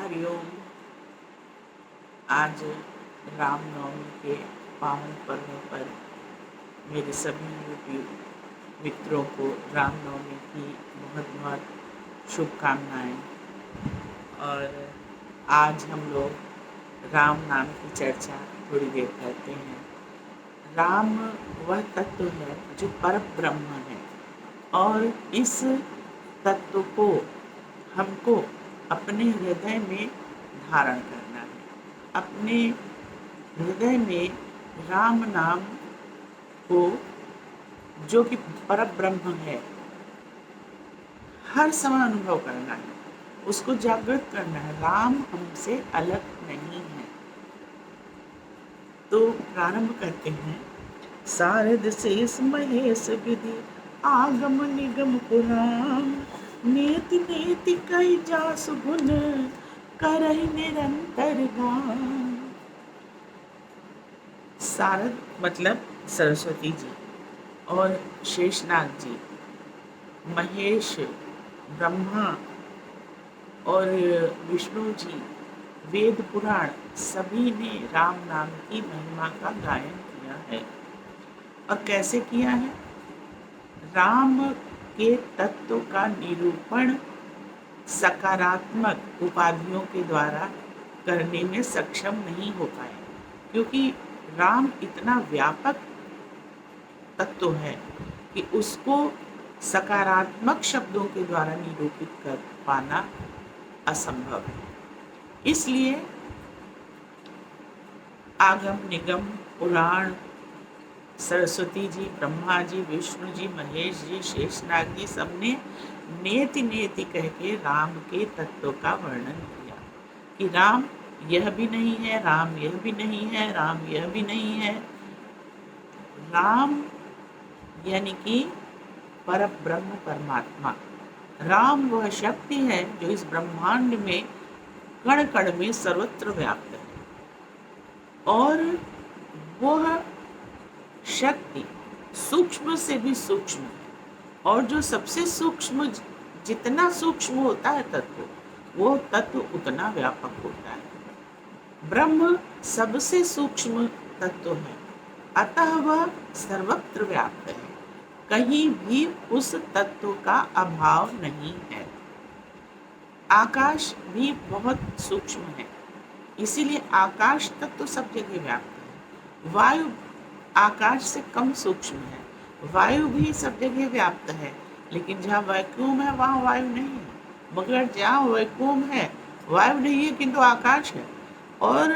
हरिओम। आज रामनवमी के पावन पर्व पर मेरे सभी यूट्यूब मित्रों को रामनवमी की बहुत बहुत शुभकामनाएं। और आज हम लोग राम नाम की चर्चा थोड़ी देर करते हैं। राम वह तत्व है जो परब्रह्म है और इस तत्व को हमको अपने हृदय में धारण करना है। अपने हृदय में राम नाम को, जो कि परब्रह्म है, हर समय अनुभव करना है, उसको जागृत करना है। राम हमसे अलग नहीं है। तो प्रारंभ करते हैं। शारद शेष महेश विधि आगम निगम पुराण, नेति नेति कई जासु गुण करहि निरंतर गान। शारद मतलब सरस्वती जी, और शेषनाग जी, महेश ब्रह्मा और विष्णु जी, वेद पुराण सभी ने राम नाम की महिमा का गायन किया है। और कैसे किया है? राम के तत्व का निरूपण सकारात्मक उपाधियों के द्वारा करने में सक्षम नहीं हो पाए, क्योंकि राम इतना व्यापक तत्व है कि उसको सकारात्मक शब्दों के द्वारा निरूपित कर पाना असंभव है। इसलिए आगम निगम पुराण, सरस्वती जी, ब्रह्मा जी, विष्णु जी, महेश जी, शेषनाग जी सबने नेति नेति कह के राम के तत्व का वर्णन किया कि राम यह भी नहीं है, राम यह भी नहीं है, राम यह भी नहीं है। राम यानी कि परब्रह्म परमात्मा। राम वह शक्ति है जो इस ब्रह्मांड में कण कण में सर्वत्र व्याप्त है, और वह शक्ति सूक्ष्म से भी सूक्ष्म है, और जो सबसे सूक्ष्म, जितना सूक्ष्म होता है तत्व, वो तत्व उतना व्यापक होता है। ब्रह्म सबसे सूक्ष्म तत्व है, अतः वह सर्वत्र व्याप्त है। कहीं भी उस तत्व का अभाव नहीं है। आकाश भी बहुत सूक्ष्म है, इसीलिए आकाश तत्व सब जगह व्याप्त है। वायु आकाश से कम सूक्ष्म है, वायु भी सब जगह व्याप्त है, लेकिन जहाँ वैक्यूम है वहाँ वायु नहीं है। मगर जहाँ वैक्यूम है वायु नहीं है, किंतु आकाश है। और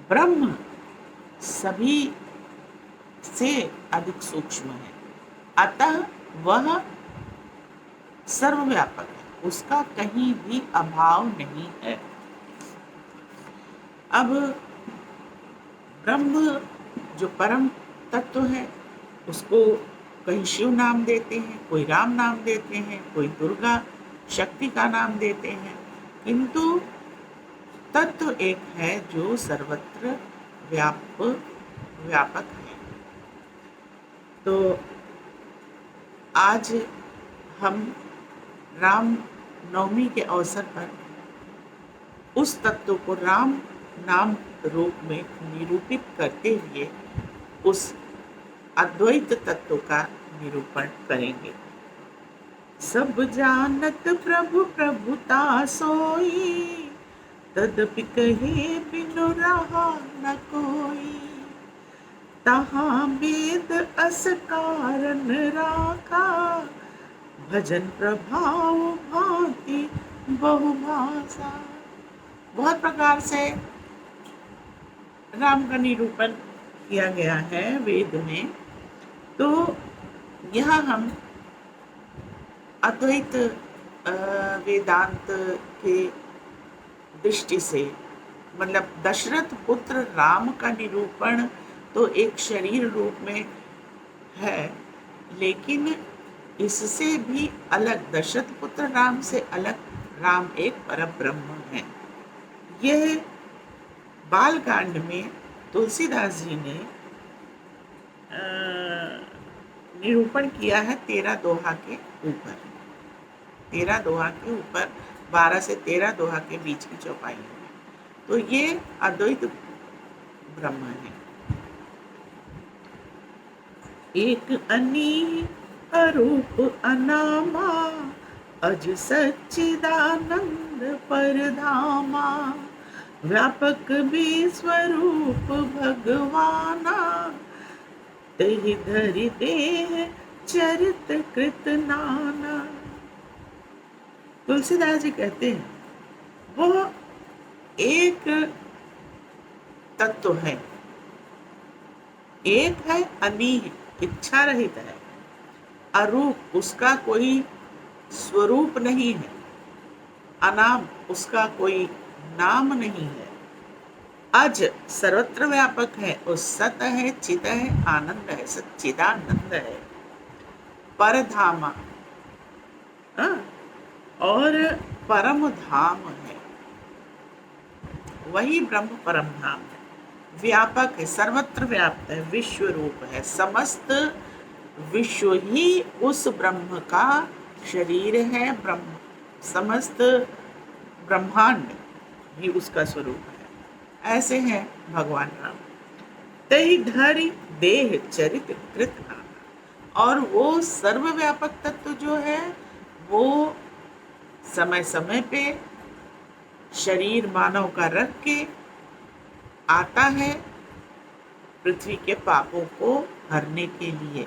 ब्रह्म सभी से अधिक सूक्ष्म है, अतः वह सर्वव्यापक है, उसका कहीं भी अभाव नहीं है। अब ब्रह्म जो परम तत्व है, उसको कहीं शिव नाम देते हैं, कोई राम नाम देते हैं, कोई दुर्गा शक्ति का नाम देते हैं, किंतु तत्व एक है जो सर्वत्र व्यापक है। तो आज हम राम नवमी के अवसर पर उस तत्व को राम नाम रूप में निरूपित करते हुए उस अद्वैत तत्व का निरूपण करेंगे। सब जानत प्रभु प्रभुता सोई, तदपि कहे बिनु रहा न कोई। तहाँ वेद अस कारण राखा, भजन प्रभाव भांति बहुभाषा। बहुत प्रकार से राम का निरूपण किया गया है वेद में। तो यहाँ हम अद्वैत वेदांत के दृष्टि से, मतलब दशरथ पुत्र राम का निरूपण तो एक शरीर रूप में है, लेकिन इससे भी अलग, दशरथ पुत्र राम से अलग, राम एक परब्रह्म है। यह बालकांड में तुलसीदास जी ने निरूपण किया है 13 दोहा के ऊपर। 13 दोहा के ऊपर 12 से 13 दोहा के बीच की चौपाई है। तो ये अद्वैत ब्रह्म है। एक अनी अरूप अनामा, अज सच्चिदानंद परधामा, व्यापक भी स्वरूप भगवाना, तेहि धरि देह चरित कृत नाना। तुलसीदास जी कहते हैं वो एक तत्व है, एक है अनीह, इच्छा रहित है, अरूप, उसका कोई स्वरूप नहीं है, अनाम, उसका कोई नाम नहीं है, अज, सर्वत्र व्यापक है, वो सत है, चित है, आनंद है, सच्चिदानंद है, परधामा, और परम धाम है, वही ब्रह्म परम धाम है, व्यापक है, सर्वत्र व्याप्त है, विश्व रूप है, समस्त विश्व ही उस ब्रह्म का शरीर है, ब्रह्म, समस्त ब्रह्मांड ही उसका स्वरूप है। ऐसे हैं भगवान राम। तहि धरि देह चरित कृत नाना, और वो सर्वव्यापक तत्व जो है वो समय समय पे शरीर मानव का रख के आता है पृथ्वी के पापों को हरने के लिए,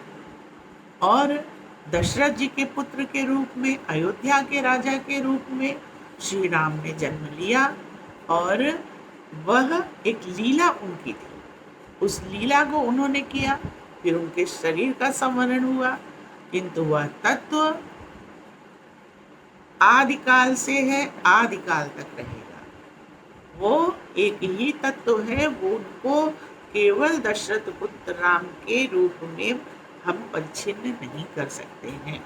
और दशरथ जी के पुत्र के रूप में, अयोध्या के राजा के रूप में श्री राम ने जन्म लिया, और वह एक लीला उनकी थी, उस लीला को उन्होंने किया, फिर उनके शरीर का संवरण हुआ, किंतु वह तत्व आदिकाल से है, आदिकाल तक रहेगा। वो एक ही तत्व है, वो उनको केवल दशरथ पुत्र राम के रूप में हम परिच्छिन्न नहीं कर सकते हैं।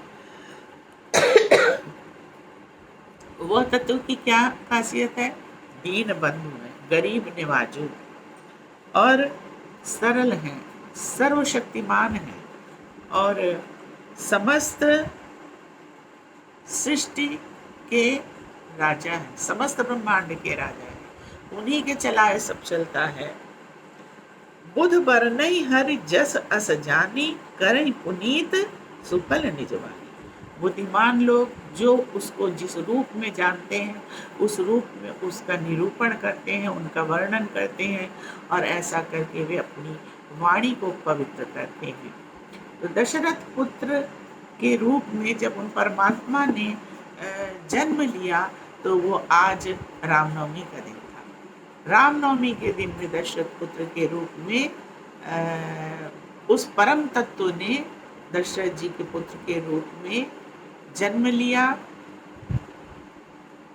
वह तत्व की क्या खासियत है? दीन बंधु है, गरीब निवाजू, और सरल है, सर्वशक्तिमान है, और समस्त सृष्टि के राजा है, समस्त ब्रह्मांड के राजा है, उन्हीं के चलाए सब चलता है। बुध बरनई हरि जस अस जानी, करई पुनीत सुफल निजवानी। बुद्धिमान लोग जो उसको जिस रूप में जानते हैं उस रूप में उसका निरूपण करते हैं, उनका वर्णन करते हैं, और ऐसा करके वे अपनी वाणी को पवित्र करते हैं। तो दशरथ पुत्र के रूप में जब उन परमात्मा ने जन्म लिया तो वो आज रामनवमी का दिन था। रामनवमी के दिन में दशरथ पुत्र के रूप में उस परम तत्व ने दशरथ जी के पुत्र के रूप में जन्म लिया,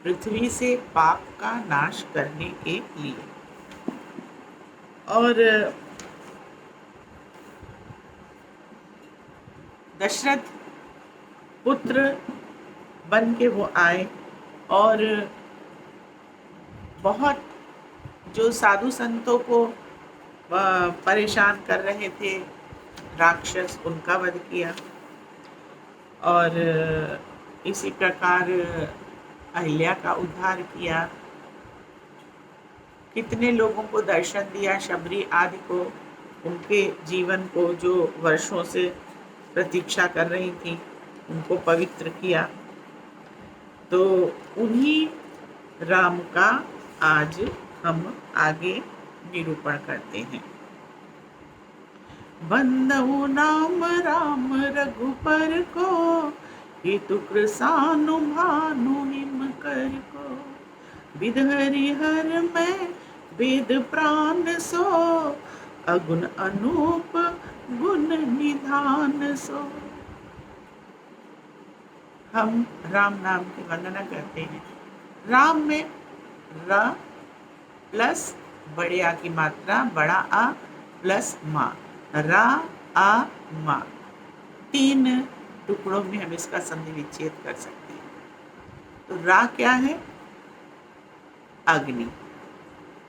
पृथ्वी से पाप का नाश करने के लिए। और दशरथ पुत्र बन के वो आए, और बहुत जो साधु संतों को परेशान कर रहे थे राक्षस, उनका वध किया, और इसी प्रकार अहिल्या का उद्धार किया। कितने लोगों को दर्शन दिया, शबरी आदि को, उनके जीवन को जो वर्षों से प्रतीक्षा कर रही थी उनको पवित्र किया। तो उन्हीं राम का आज हम आगे निरूपण करते हैं। बंदऊ नाम राम रघुपर को, हेतु कृसानु भानु हिम कर को, विध हरिहर में वेद प्राण सो, अगुण अनूप गुण निधान सो। हम राम नाम की वंदना करते हैं। राम में र प्लस बड़े आ की मात्रा, बड़ा आ प्लस माँ, रा आ मा, 3 टुकड़ों में हम इसका संधि विच्छेद कर सकते हैं। तो रा क्या है? अग्नि,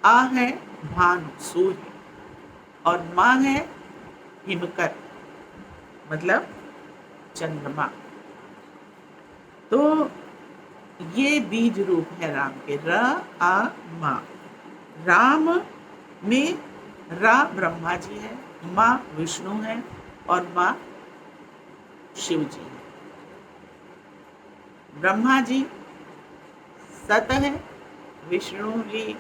आ है भानु सूर्य, और माँ है हिमकर मतलब चंद्रमा। तो ये बीज रूप है राम के, र आ मा। राम में रा ब्रह्मा जी है, माँ विष्णु है और माँ शिव जी है। ब्रह्मा जी सत है, विष्णु जी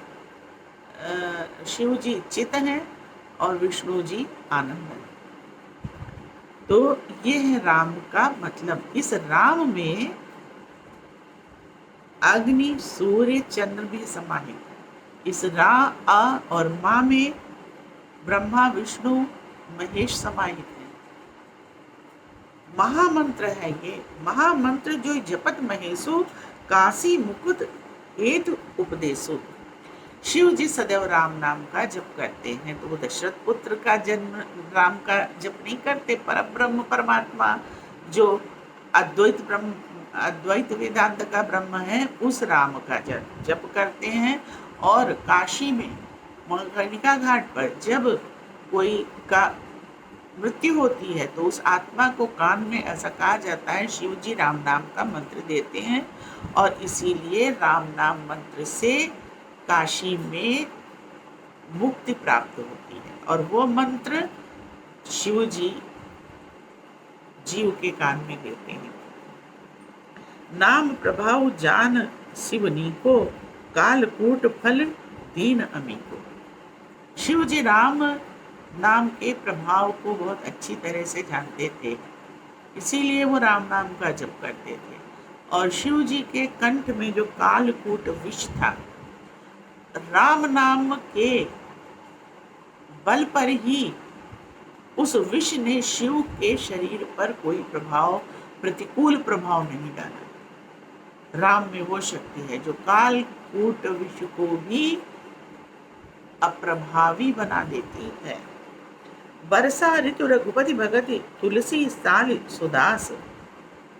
शिव जी चित है और विष्णु जी आनंद है। तो ये है राम का मतलब। इस राम में अग्नि सूर्य चंद्र भी समाहित है। इस रा आ और मा में ब्रह्मा विष्णु महेश समाहित है। महामंत्र है ये, महामंत्र जो जपत महेशो काशी मुकुट हेतु उपदेशो। शिव जी सदैव राम नाम का जप करते हैं। तो वो दशरथ पुत्र का जन्म राम का जप नहीं करते, पर ब्रह्म परमात्मा जो अद्वैत वेदांत का ब्रह्म है, उस राम का जप करते हैं। और काशी में मणिकर्णिका घाट पर जब कोई का मृत्यु होती है तो उस आत्मा को कान में ऐसा कहा जाता है, शिव जी राम नाम का मंत्र देते हैं। और इसीलिए राम नाम मंत्र से काशी में मुक्ति प्राप्त होती है। और वो मंत्र शिव जी जीव के कान में देते हैं। नाम प्रभाव जान शिवनी को, कालकूट फल दीन अमी को। शिव जी राम नाम के प्रभाव को बहुत अच्छी तरह से जानते थे, इसीलिए वो राम नाम का जप करते थे। और शिव जी के कंठ में जो कालकूट विष था, राम नाम के बल पर ही उस विष ने शिव के शरीर पर कोई प्रतिकूल प्रभाव नहीं डाला। राम में वो शक्ति है जो कालकूट विष को भी अप्रभावी बना देती है। बरसा ऋतु रघुपति भगति, तुलसी साल सुदास।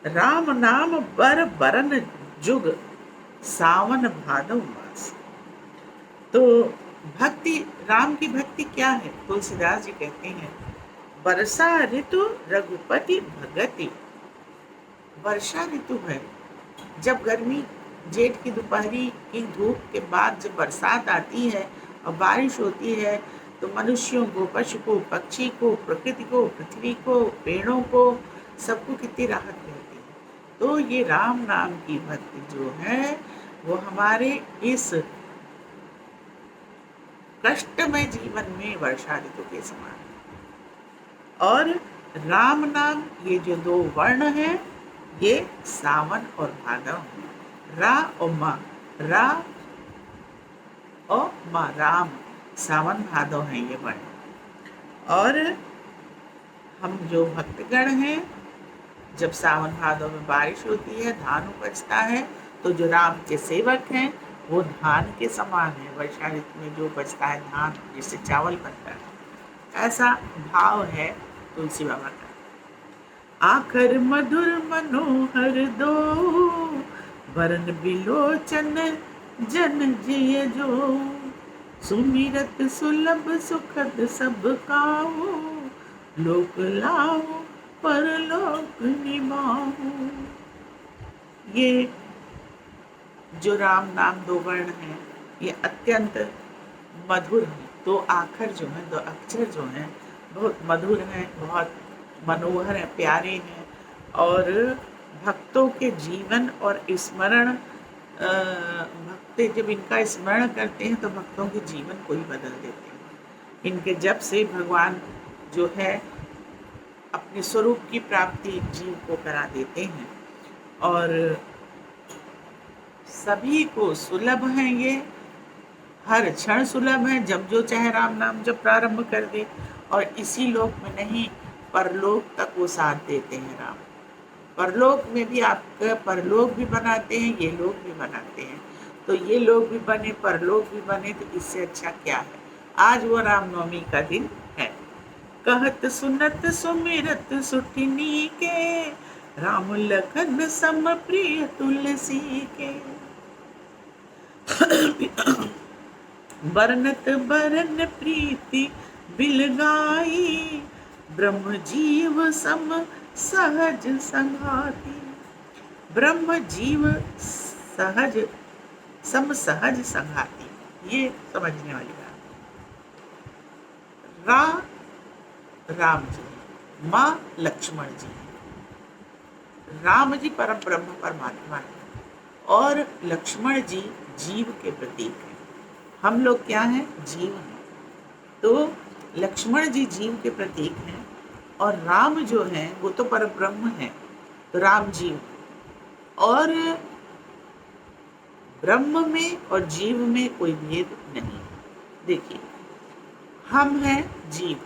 राम नाम बर बरन जुग, सावन भादव मास। तो भक्ति, राम की भक्ति क्या है? तुलसीदास जी कहते हैं, वर्षा ऋतु रघुपति भगति। वर्षा ऋतु है, जब गर्मी जेठ की दोपहरी की धूप के बाद जब बरसात आती है और बारिश होती है, तो मनुष्यों को, पशु को, पक्षी को, प्रकृति को, पृथ्वी को, पेड़ों को, सबको कितनी राहत मिलती है। तो ये राम नाम की भक्ति जो है वो हमारे इस कष्टमय जीवन में वर्षा ऋतु के समान है। और राम नाम, ये जो दो वर्ण है, ये सावन और भादव है। रा और मा, रा और मा, राम, सावन भादव है ये वर्ण। और हम जो भक्तगण हैं, जब सावन भादव में बारिश होती है, धान उपजता है, तो जो राम के सेवक हैं वो धान के समान है। वर्षा ऋतु में जो उपजता है धान, जिससे चावल बनता है, ऐसा भाव है तुलसी बाबा का। आखर मधुर मनोहर दो, वरन बिलोचन जन जिय जो। सुमिरत सुलभ सुखद सब काहू, लोक लाओ परलोक निभाओ। ये जो राम नाम दो वर्ण हैं, ये अत्यंत मधुर हैं। दो आखर जो हैं, दो अक्षर जो हैं, बहुत मधुर हैं, बहुत मनोहर हैं, प्यारे हैं। और भक्तों के जीवन और स्मरण, भक्त जब इनका स्मरण करते हैं तो भक्तों के जीवन को ही बदल देते हैं। इनके जप से भगवान जो है अपने स्वरूप की प्राप्ति जीव को करा देते हैं। और सभी को सुलभ हैं ये, हर क्षण सुलभ है, जब जो चाहे राम नाम जब प्रारंभ कर दे। और इसी लोक में नहीं, परलोक तक वो साथ देते हैं राम। परलोक में भी आपका परलोक भी बनाते हैं, ये लोक भी बनाते हैं। तो ये लोक भी बने, परलोक भी बने, तो इससे अच्छा क्या है। आज वो रामनवमी का दिन है। कहत सुनत सुमिरत सुठिनी के, राम लखन सम प्रिय तुलसी के। बरनत बरन प्रीति बिलगाई, ब्रह्म जीव सम सहज संघाती। ब्रह्म जीव सहज सम सहज संघाती, ये समझने वाली बात। रा राम जी हैं, माँ लक्ष्मण जी हैं। राम जी परम ब्रह्म परमात्मा हैं और लक्ष्मण जी जीव के प्रतीक हैं। हम लोग क्या हैं? जीव हैं। तो लक्ष्मण जी जीव के प्रतीक हैं और राम जो हैं वो तो परम ब्रह्म हैं, तो राम जीव। और ब्रह्म में और जीव में कोई भेद नहीं। देखिए, हम हैं जीव।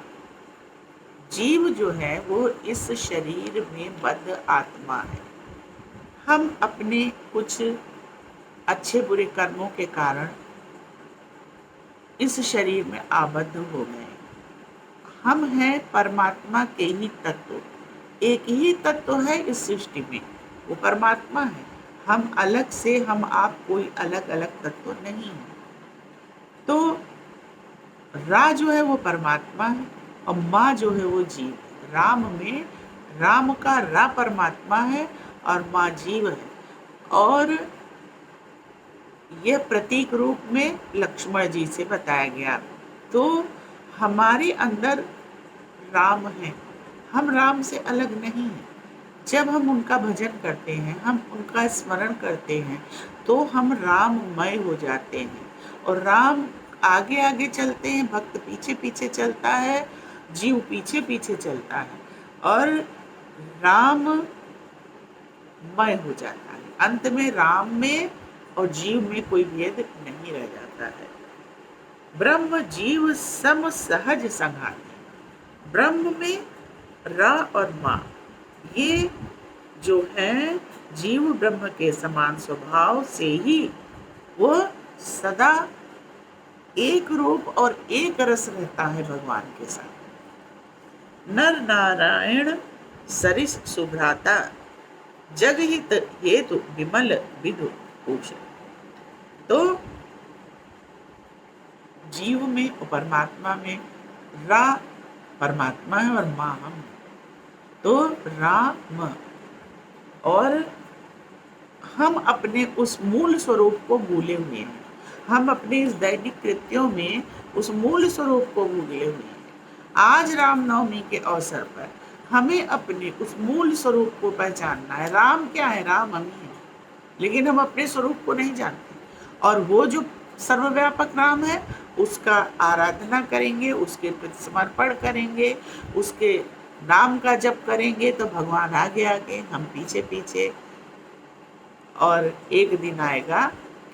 जीव जो है वो इस शरीर में बद्ध आत्मा है। हम अपने कुछ अच्छे बुरे कर्मों के कारण इस शरीर में आबद्ध हो गए। हम हैं परमात्मा के ही तत्व। एक ही तत्व है इस सृष्टि में, वो परमात्मा है। हम अलग से, हम आप कोई अलग अलग तत्व नहीं है। तो रा जो है वो परमात्मा है और माँ जो है वो जीव है। राम में राम का रा परमात्मा है और माँ जीव है। और यह प्रतीक रूप में लक्ष्मण जी से बताया गया। तो हमारे अंदर राम है, हम राम से अलग नहीं हैं। जब हम उनका भजन करते हैं, हम उनका स्मरण करते हैं, तो हम राममय हो जाते हैं। और राम आगे आगे चलते हैं, भक्त पीछे पीछे चलता है, जीव पीछे पीछे चलता है और राममय हो जाता है। अंत में राम में और जीव में कोई भेद नहीं रह जाता है। ब्रह्म जीव सम सहज संघाती। ब्रह्म में रा और माँ, ये जो है जीव ब्रह्म के समान स्वभाव से ही वो सदा एक रूप और एक रस रहता है भगवान के साथ। नर नारायण सरिस सुभ्राता, जगहित हेतु विमल विधु भूषण। तो जीव में और परमात्मा में रा परमात्मा है और माँ हम हैं। तो राम, और हम अपने उस मूल स्वरूप को भूले हुए हैं। हम अपने इस दैनिक कृत्यों में उस मूल स्वरूप को भूले हुए हैं। आज रामनवमी के अवसर पर हमें अपने उस मूल स्वरूप को पहचानना है। राम क्या है? राम हम ही हैं, लेकिन हम अपने स्वरूप को नहीं जानते। और वो जो सर्वव्यापक राम है, उसका आराधना करेंगे, उसके प्रति समर्पण करेंगे, उसके नाम का जप करेंगे तो भगवान आगे आगे, हम पीछे पीछे। और एक दिन आएगा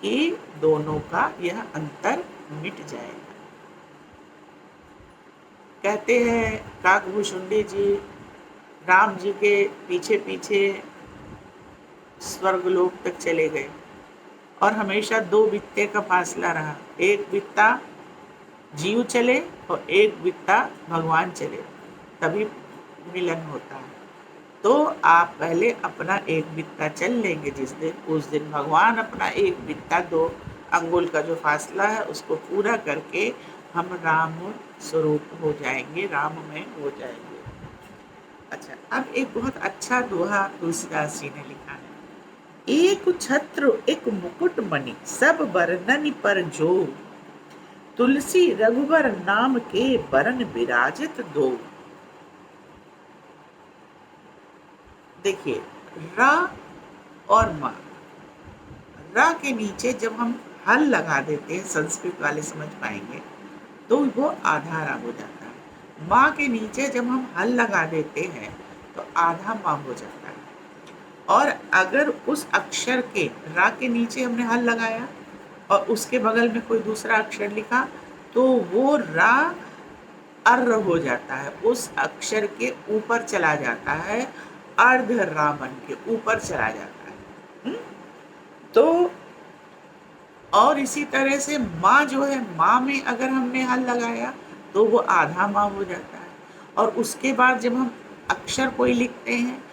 कि दोनों का यह अंतर मिट जाएगा। कहते हैं काकभूषुंडी जी राम जी के पीछे पीछे स्वर्गलोक तक चले गए और हमेशा दो बित्ते का फासला रहा। एक बित्ता जीव चले और एक बित्ता भगवान चले, तभी मिलन होता है। तो आप पहले अपना एक बित्ता चल लेंगे जिस दिन, उस दिन भगवान अपना एक बित्ता 2 अंगुल का जो फासला है उसको पूरा करके हम राम स्वरूप हो जाएंगे, राममय हो जाएंगे। अच्छा, अब एक बहुत अच्छा दोहा तुलसीदास जी ने लिखा है। एक छत्र एक मुकुट मणि, सब बरननि पर जो, तुलसी रघुबर नाम के बरन विराजित दो। देखिए, रा और मा, रा के नीचे जब हम हल लगा देते हैं, संस्कृत वाले समझ पाएंगे, तो वो आधा रा हो जाता है। माँ के नीचे जब हम हल लगा देते हैं तो आधा माँ हो जाता है। और अगर उस अक्षर के रा के नीचे हमने हल लगाया और उसके बगल में कोई दूसरा अक्षर लिखा तो वो रा अर्र हो जाता है, उस अक्षर के ऊपर चला जाता है, अर्ध रा बन के ऊपर चला जाता है। तो और इसी तरह से माँ जो है, माँ में अगर हमने हल लगाया तो वो आधा माँ हो जाता है। और उसके बाद जब हम अक्षर कोई लिखते हैं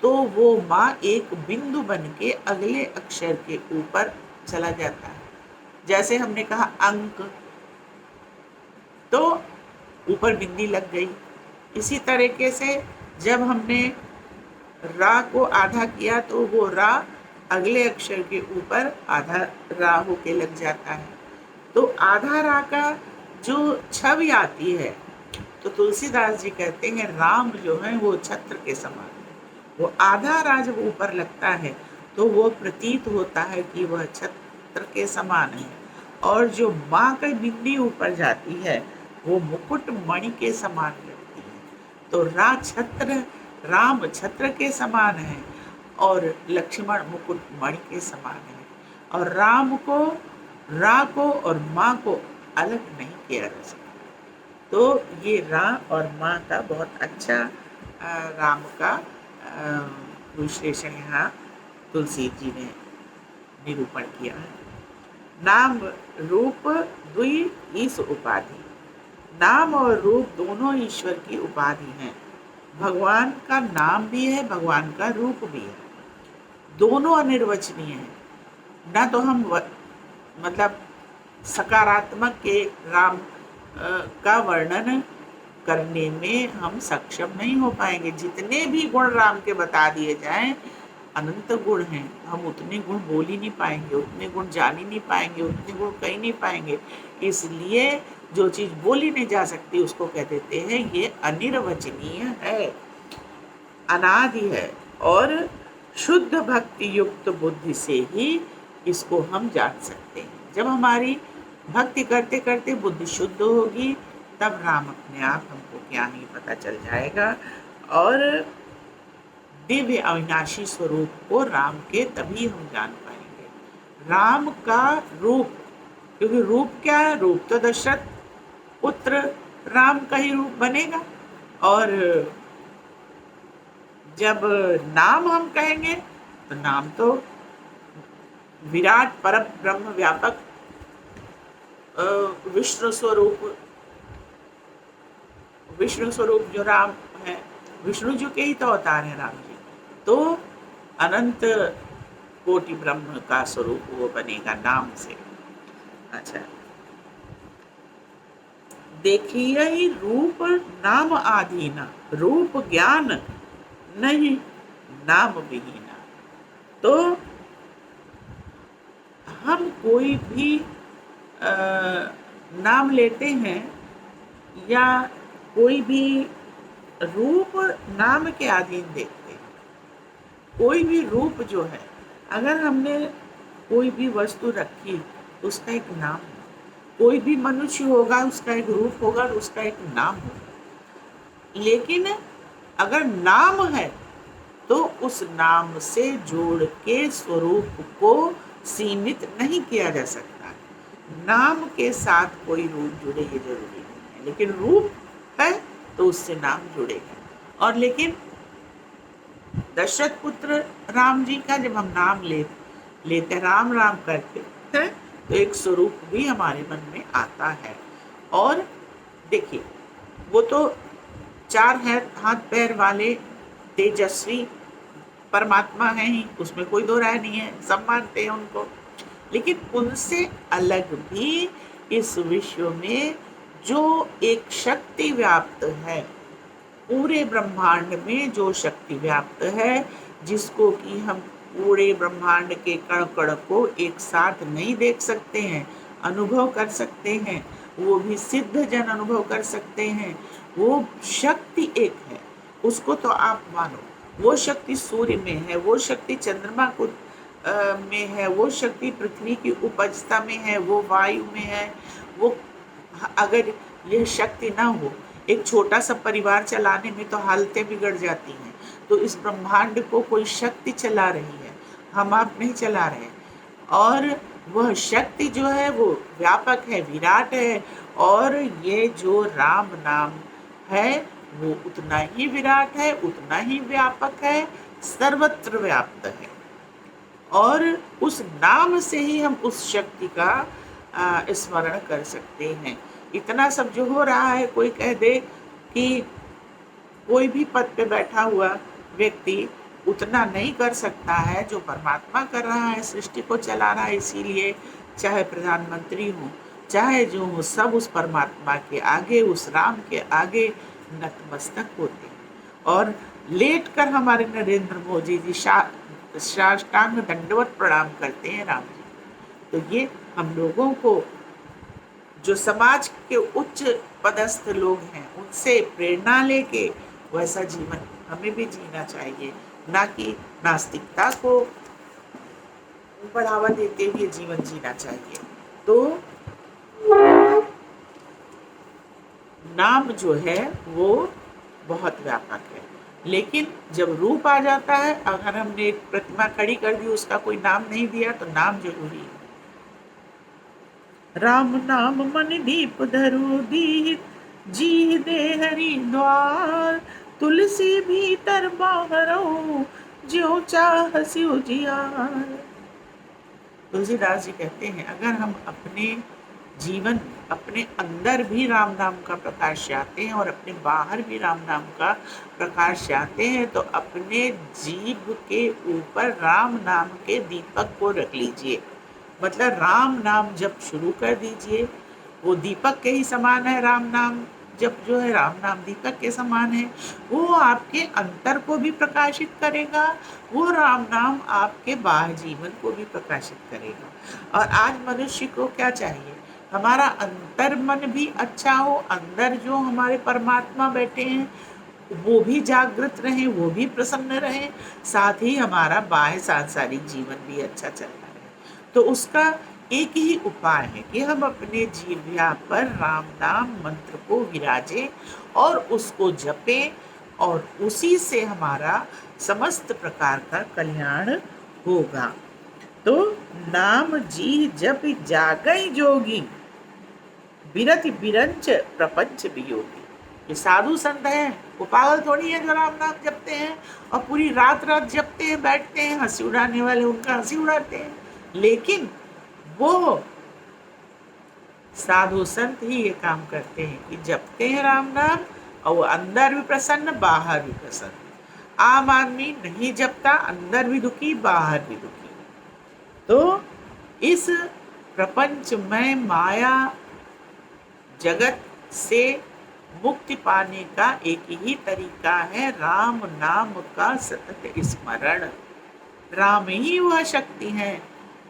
तो वो माँ एक बिंदु बन के अगले अक्षर के ऊपर चला जाता है। जैसे हमने कहा अंक, तो ऊपर बिंदी लग गई। इसी तरीके से जब हमने रा को आधा किया तो वो रा अगले अक्षर के ऊपर आधा रा होके लग जाता है। तो आधा रा का जो छवि आती है, तो तुलसीदास जी कहते हैं राम जो है वो छत्र के समान है। वो आधा रा जब ऊपर लगता है तो वो प्रतीत होता है कि वह छत्र के समान है। और जो माँ की बिंदी ऊपर जाती है वो मुकुट मणि के समान लगती है। तो राम छत्र के समान है और लक्ष्मण मुकुट मणि के समान है। और रा को और माँ को अलग नहीं किया जा सकता। तो ये रा और माँ का बहुत अच्छा राम का विश्लेषण यहाँ तुलसी जी ने निरूपण किया है। नाम रूप द्वि ईश उपाधि। नाम और रूप दोनों ईश्वर की उपाधि हैं। भगवान का नाम भी है, भगवान का रूप भी है। दोनों अनिर्वचनीय हैं। ना तो हम मतलब सकारात्मक के राम का वर्णन करने में हम सक्षम नहीं हो पाएंगे। जितने भी गुण राम के बता दिए जाएं, अनंत गुण हैं, हम उतने गुण बोल ही नहीं पाएंगे, उतने गुण जान ही नहीं पाएंगे, उतने गुण कह नहीं पाएंगे। इसलिए जो चीज बोली नहीं जा सकती उसको कह देते हैं ये अनिर्वचनीय है, अनादि है। और शुद्ध भक्ति युक्त बुद्धि से ही इसको हम जान सकते हैं। जब हमारी भक्ति करते करते बुद्धि शुद्ध होगी तब राम अपने आप हमको ज्ञान ही पता चल जाएगा। और दिव्य अविनाशी स्वरूप को राम के तभी हम जान पाएंगे। राम का रूप, क्योंकि रूप क्या है? रूप तो दशरथ पुत्र राम का ही रूप बनेगा। और जब नाम हम कहेंगे तो नाम तो विराट परम ब्रह्म व्यापक विष्णु स्वरूप जो राम है, विष्णु जी के ही तो अवतार है राम जी। तो अनंत कोटि ब्रह्म का स्वरूप वो बनेगा नाम से। अच्छा, देखिए ही रूप नाम आधीना, रूप ज्ञान नहीं नाम विहीना। तो हम कोई भी नाम लेते हैं या कोई भी रूप नाम के अधीन देखते हैं। कोई भी रूप जो है, अगर हमने कोई भी वस्तु रखी तो उसका एक नाम है। कोई भी मनुष्य होगा उसका एक रूप होगा, उसका एक नाम होगा। लेकिन अगर नाम है तो उस नाम से जोड़ के स्वरूप को सीमित नहीं किया जा सकता। नाम के साथ कोई रूप जुड़े ये जरूरी नहीं है, लेकिन रूप है तो उससे नाम जुड़ेगा। और लेकिन दशरथ पुत्र राम जी का जब हम नाम लेते राम राम करते हैं तो एक स्वरूप भी हमारे मन में आता है। और देखिए, वो तो चार हाथ पैर वाले तेजस्वी परमात्मा है ही, उसमें कोई दो राय नहीं है, सब मानते हैं उनको। लेकिन उनसे अलग भी इस विश्व में जो एक शक्ति व्याप्त है, पूरे ब्रह्मांड में जो शक्ति व्याप्त है, जिसको कि हम पूरे ब्रह्मांड के कण कण को एक साथ नहीं देख सकते हैं, अनुभव कर सकते हैं, वो भी सिद्ध जन अनुभव कर सकते हैं। वो शक्ति एक है, उसको तो आप मानो। वो शक्ति सूर्य में है, वो शक्ति चंद्रमा को में है, वो शक्ति पृथ्वी की उपजता में है, वो वायु में है। वो अगर यह शक्ति ना हो, एक छोटा सा परिवार चलाने में तो हालतें बिगड़ जाती हैं। तो इस ब्रह्मांड को कोई शक्ति चला रही है, हम आप नहीं चला रहे। और वह शक्ति जो है वो व्यापक है, विराट है। और ये जो राम नाम है वो उतना ही विराट है, उतना ही व्यापक है, सर्वत्र व्याप्त है। और उस नाम से ही हम उस शक्ति का स्मरण कर सकते हैं। इतना सब जो हो रहा है, कोई कह दे कि कोई भी पद पे बैठा हुआ व्यक्ति उतना नहीं कर सकता है जो परमात्मा कर रहा है, सृष्टि को चला रहा है। इसीलिए चाहे प्रधानमंत्री हो, चाहे जो हो, सब उस परमात्मा के आगे, उस राम के आगे नतमस्तक होते हैं। और लेट कर हमारे नरेंद्र मोदी जी साष्टांग दंडवत प्रणाम करते हैं राम जी। तो ये हम लोगों को, जो समाज के उच्च पदस्थ लोग हैं, उनसे प्रेरणा लेके वैसा जीवन हमें भी जीना चाहिए, ना कि नास्तिकता को बढ़ावा देते हुए जीवन जीना चाहिए। तो नाम जो है वो बहुत व्यापक है, लेकिन जब रूप आ जाता है, अगर हमने एक प्रतिमा खड़ी कर दी, उसका कोई नाम नहीं दिया, तो नाम जरूरी है। राम नाम मन दीप धरु दीत, जी दे हरि द्वार, तुलसी भीतर बाहरो, ज्यों चाह स्यों जियार। तुलसीदास जी कहते हैं, अगर हम अपने जीवन, अपने अंदर भी राम नाम का प्रकाश चाहते हैं और अपने बाहर भी राम नाम का प्रकाश चाहते हैं, तो अपने जीभ के ऊपर राम नाम के दीपक को रख लीजिए। मतलब राम नाम जप शुरू कर दीजिए। वो दीपक के ही समान है। राम नाम जप जो है, राम नाम दीपक के समान है। वो आपके अंतर को भी प्रकाशित करेगा, वो राम नाम आपके बाह्य जीवन को भी प्रकाशित करेगा। और आज मनुष्य को क्या चाहिए? हमारा अंतर मन भी अच्छा हो, अंदर जो हमारे परमात्मा बैठे हैं वो भी जागृत रहे, वो भी प्रसन्न रहे, साथ ही हमारा बाह्य सांसारिक जीवन भी अच्छा चलता रहे। तो उसका एक ही उपाय है कि हम अपने जीव्या पर राम नाम मंत्र को विराजें और उसको जपें, और उसी से हमारा समस्त प्रकार का कल्याण होगा। तो नाम जी जप जागई जोगी, बिरति बिरंच प्रपंच वियोगी। ये साधु संत हैं, वो पागल थोड़ी है जो राम नाम जपते हैं और पूरी रात रात जपते हैं, बैठते हैं। हंसी उड़ाने वाले उनका हंसी उड़ाते हैं, लेकिन वो साधु संत ही ये काम करते हैं कि जपते हैं राम नाम, और वो अंदर भी प्रसन्न, बाहर भी प्रसन्न। आम आदमी नहीं जपता, अंदर भी दुखी, बाहर भी दुखी। तो इस प्रपंच में माया जगत से मुक्ति पाने का एक ही तरीका है, राम नाम का सतत स्मरण। राम ही वह शक्ति है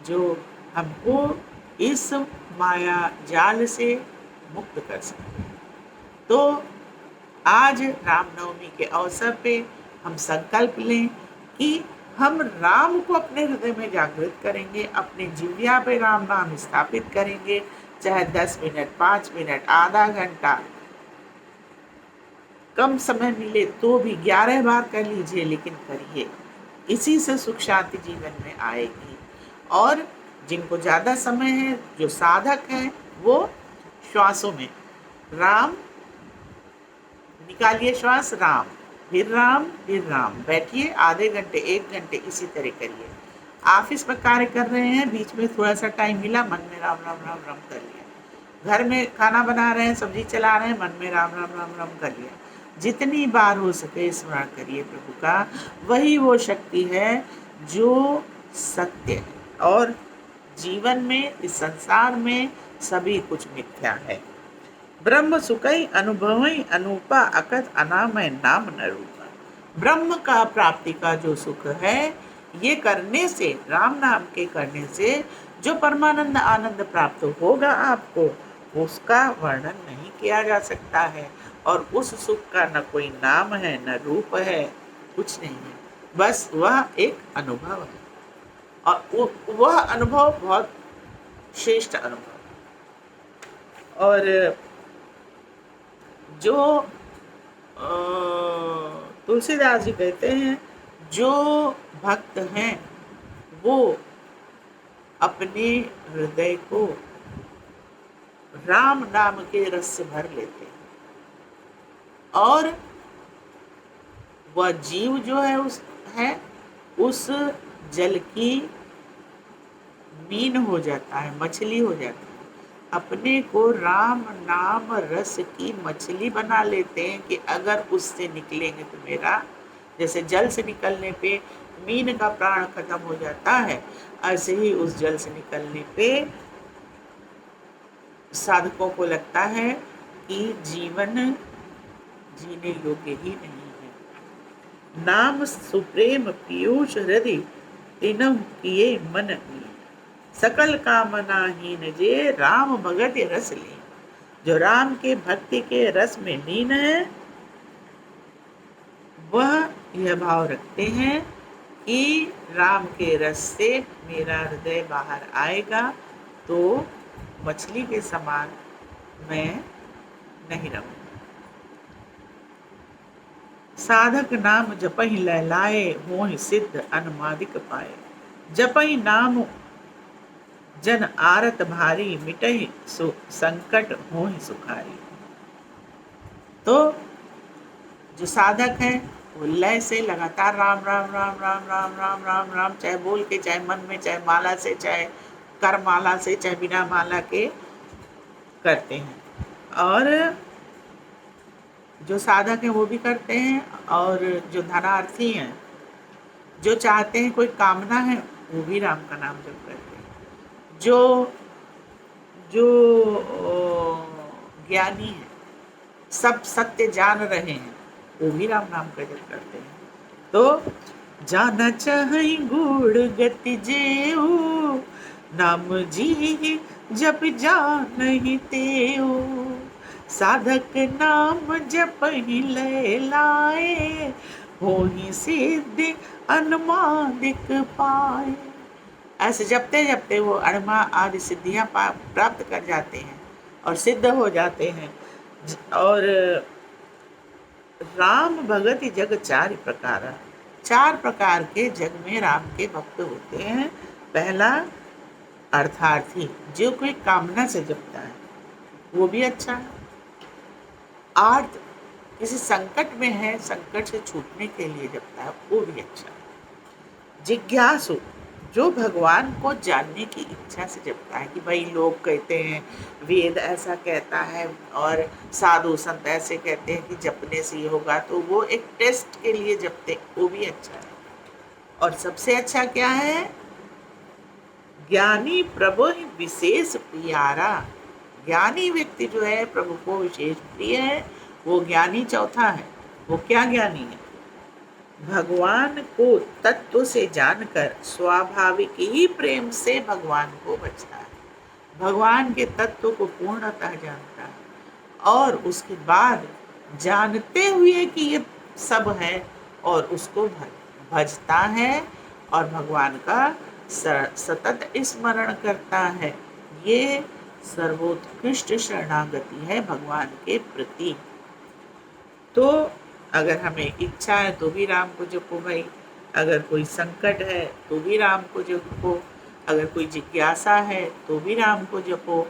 जो हमको इस माया जाल से मुक्त कर सकते हैं। तो आज रामनवमी के अवसर पे हम संकल्प लें कि हम राम को अपने हृदय में जागृत करेंगे, अपने जिह्वा पे राम नाम स्थापित करेंगे। चाहे 10 मिनट, 5 मिनट, आधा घंटा, कम समय मिले तो भी 11 बार कर लीजिए, लेकिन करिए। इसी से सुख शांति जीवन में आएगी। और जिनको ज़्यादा समय है, जो साधक हैं, वो श्वासों में राम निकालिए, श्वास राम, फिर राम, फिर राम, बैठिए आधे घंटे, 1 घंटे, इसी तरह करिए। ऑफिस में कार्य कर रहे हैं, बीच में थोड़ा सा टाइम मिला, मन में राम राम राम राम कर लिया। घर में खाना बना रहे हैं, सब्जी चला रहे हैं, मन में राम राम राम राम कर लिया। जितनी बार हो सके स्मरण करिए प्रभु का। वही वो शक्ति है जो सत्य है, और जीवन में, इस संसार में सभी कुछ मिथ्या है। ब्रह्म सुखई अनुभवई अनूपा, अकथ अनामय नाम न रूपा। ब्रह्म का प्राप्ति का जो सुख है, ये करने से, राम नाम के करने से जो परमानंद आनंद प्राप्त होगा आपको, उसका वर्णन नहीं किया जा सकता है। और उस सुख का न कोई नाम है, न रूप है, कुछ नहीं है, बस वह एक अनुभव है। और वह अनुभव बहुत श्रेष्ठ अनुभव। और जो तुलसीदास जी कहते हैं, जो भक्त हैं वो अपने हृदय को राम नाम के रस से भर लेते हैं, और वह जीव जो है उस जल की मीन हो जाता है, मछली हो जाता है। अपने को राम नाम रस की मछली बना लेते हैं कि अगर उससे निकलेंगे तो मेरा, जैसे जल से निकलने पे मीन का प्राण खत्म हो जाता है, ऐसे ही उस जल से निकलने पे साधकों को लगता है कि जीवन जीने योग्य ही नहीं है। नाम सुप्रेम पीयूष हृदय, तीनों किए मन मीन, सकल कामना हीन जे राम भगत रस लीन। जो राम के भक्ति के रस में लीन है वह यह भाव रखते हैं कि राम के रस से मेरा हृदय बाहर आएगा तो मछली के समान मैं नहीं रहूंगा। साधक नाम जपहि लहलाए, मोहि सिद्ध अनुमादिक पाए। जपहि नाम जन आरत भारी, मिटहि संकट होहि सुखारी। तो जो साधक है वो लय से लगातार राम राम राम राम राम राम राम राम, चाहे बोल के, चाहे मन में, चाहे माला से, चाहे कर माला से, चाहे बिना माला के करते हैं। और जो साधक है वो भी करते हैं, और जो धनार्थी हैं, जो चाहते हैं, कोई कामना है, वो भी राम का नाम जप करते हैं। जो जो ज्ञानी है, सब सत्य जान रहे हैं, वो भी राम नाम का जप करते हैं। तो जाना चाहे गुड़ गति जेऊ, नाम जी जप जानहि तेऊ। साधक नाम जपहि लय लाए, होहि सिद्धि अनुमादिक पाए। ऐसे जपते जपते वो अणमा आदि सिद्धियां प्राप्त कर जाते हैं और सिद्ध हो जाते हैं। और राम भगत जग चार प्रकार, चार प्रकार के जग में राम के भक्त होते हैं। पहला अर्थार्थी, जो कोई कामना से जपता है वो भी अच्छा है। आर्थ, किसी संकट में है, संकट से छूटने के लिए जपता है, वो भी अच्छा है। जिज्ञासु, जो भगवान को जानने की इच्छा से जपता है कि भाई लोग कहते हैं, वेद ऐसा कहता है और साधु संत ऐसे कहते हैं कि जपने से ये होगा, तो वो एक टेस्ट के लिए जपते, वो भी अच्छा है। और सबसे अच्छा क्या है? ज्ञानी प्रभु विशेष प्यारा। ज्ञानी व्यक्ति जो है प्रभु को विशेष प्रिय है, वो ज्ञानी चौथा है। वो क्या ज्ञानी है? भगवान को तत्व से जानकर स्वाभाविक ही प्रेम से भगवान को बचता है, भगवान के तत्व को पूर्णतः जानता है, और उसके बाद जानते हुए कि ये सब है और उसको भजता है और भगवान का सतत स्मरण करता है। ये सर्वोत्कृष्ट शरणागति है भगवान के प्रति। तो अगर हमें इच्छा है तो भी राम को जपो भाई, अगर कोई संकट है तो भी राम को जपो, अगर कोई जिज्ञासा है तो भी राम को जपो,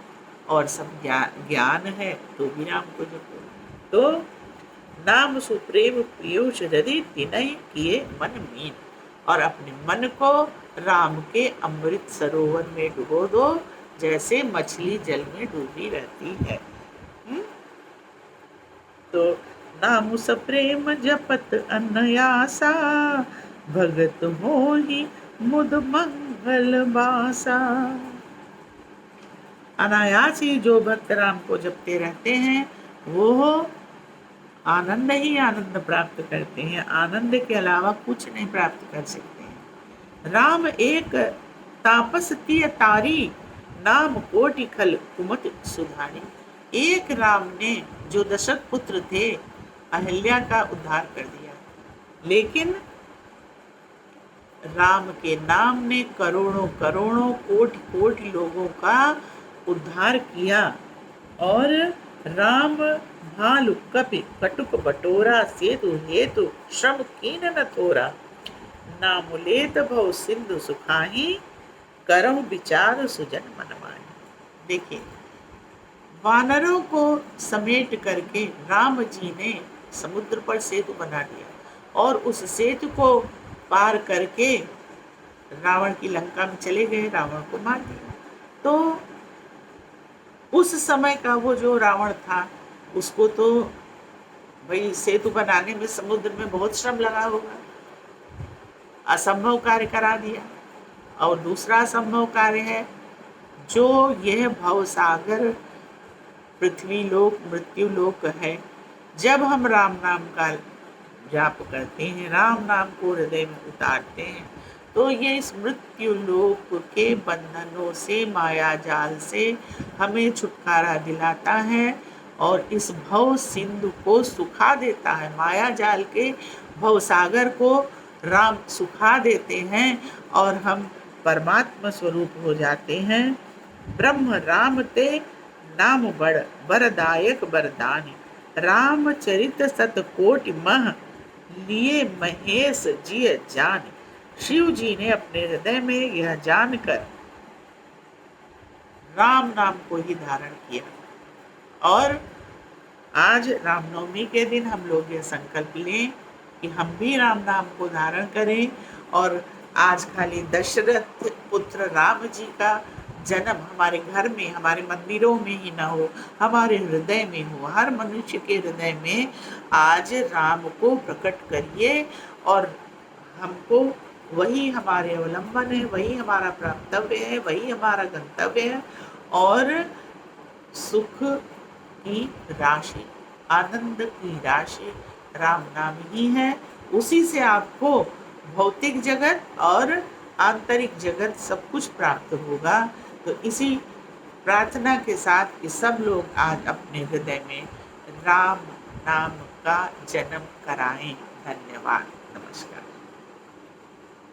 और सब ज्ञान है तो भी राम को जपो। तो नाम सुप्रेम पीयूष हृदय तिनहि किए मन मीन, और अपने मन को राम के अमृत सरोवर में डुबो दो, जैसे मछली जल में डूबी रहती है। तो नाम सप्रेम जपत अनयासा, भगत मोहि मुद मंगल बासा। अनायास ही जो भक्त राम को जपते रहते हैं वो आनंद ही आनंद प्राप्त करते हैं, आनंद के अलावा कुछ नहीं प्राप्त कर सकते हैं। राम एक तापस तिय तारी, नाम कोटि खल कुमति सुधारी। एक राम ने, जो दशरथ पुत्र थे, अहिल्या का उद्धार कर दिया, लेकिन राम के नाम ने करोड़ों करोड़ों कोटि कोटि लोगों का उद्धार किया। और राम भालु कपि कटुक बटोरा, सेतु हेतु श्रम कीन न थोरा। नाम लेत भव सिंधु सुखाही, करहु विचार सुजन मन माही। देखिए, वानरों को समेट करके राम जी ने समुद्र पर सेतु बना दिया और उस सेतु को पार करके रावण की लंका में चले गए, रावण को मार दिया। तो उस समय का वो जो रावण था, उसको तो भाई सेतु बनाने में समुद्र में बहुत श्रम लगा होगा, असंभव कार्य करा दिया। और दूसरा असंभव कार्य है, जो यह भवसागर पृथ्वी लोक मृत्यु लोक है, जब हम राम नाम का जाप करते हैं, राम नाम को हृदय में उतारते हैं, तो ये इस मृत्यु लोक के बंधनों से, माया जाल से हमें छुटकारा दिलाता है और इस भव सिंधु को सुखा देता है। माया जाल के भव सागर को राम सुखा देते हैं और हम परमात्मा स्वरूप हो जाते हैं। ब्रह्म राम ते नाम बड़ बरदायक बरदानी, रामचरित सतकोटि मह लिए महेश जिय जान। शिव जी ने अपने हृदय में यह जानकर राम नाम को ही धारण किया और आज रामनवमी के दिन हम लोग ये संकल्प लें कि हम भी राम नाम को धारण करें और आज खाली दशरथ पुत्र राम जी का जन्म हमारे घर में, हमारे मंदिरों में ही न हो, हमारे हृदय में हो। हर मनुष्य के हृदय में आज राम को प्रकट करिए और हमको वही हमारे अवलंबन है, वही हमारा प्राप्तव्य है, वही हमारा गंतव्य है और सुख की राशि, आनंद की राशि राम नाम ही है। उसी से आपको भौतिक जगत और आंतरिक जगत सब कुछ प्राप्त होगा। तो इसी प्रार्थना के साथ कि सब लोग आज अपने हृदय में राम नाम का जन्म कराएं। धन्यवाद। नमस्कार।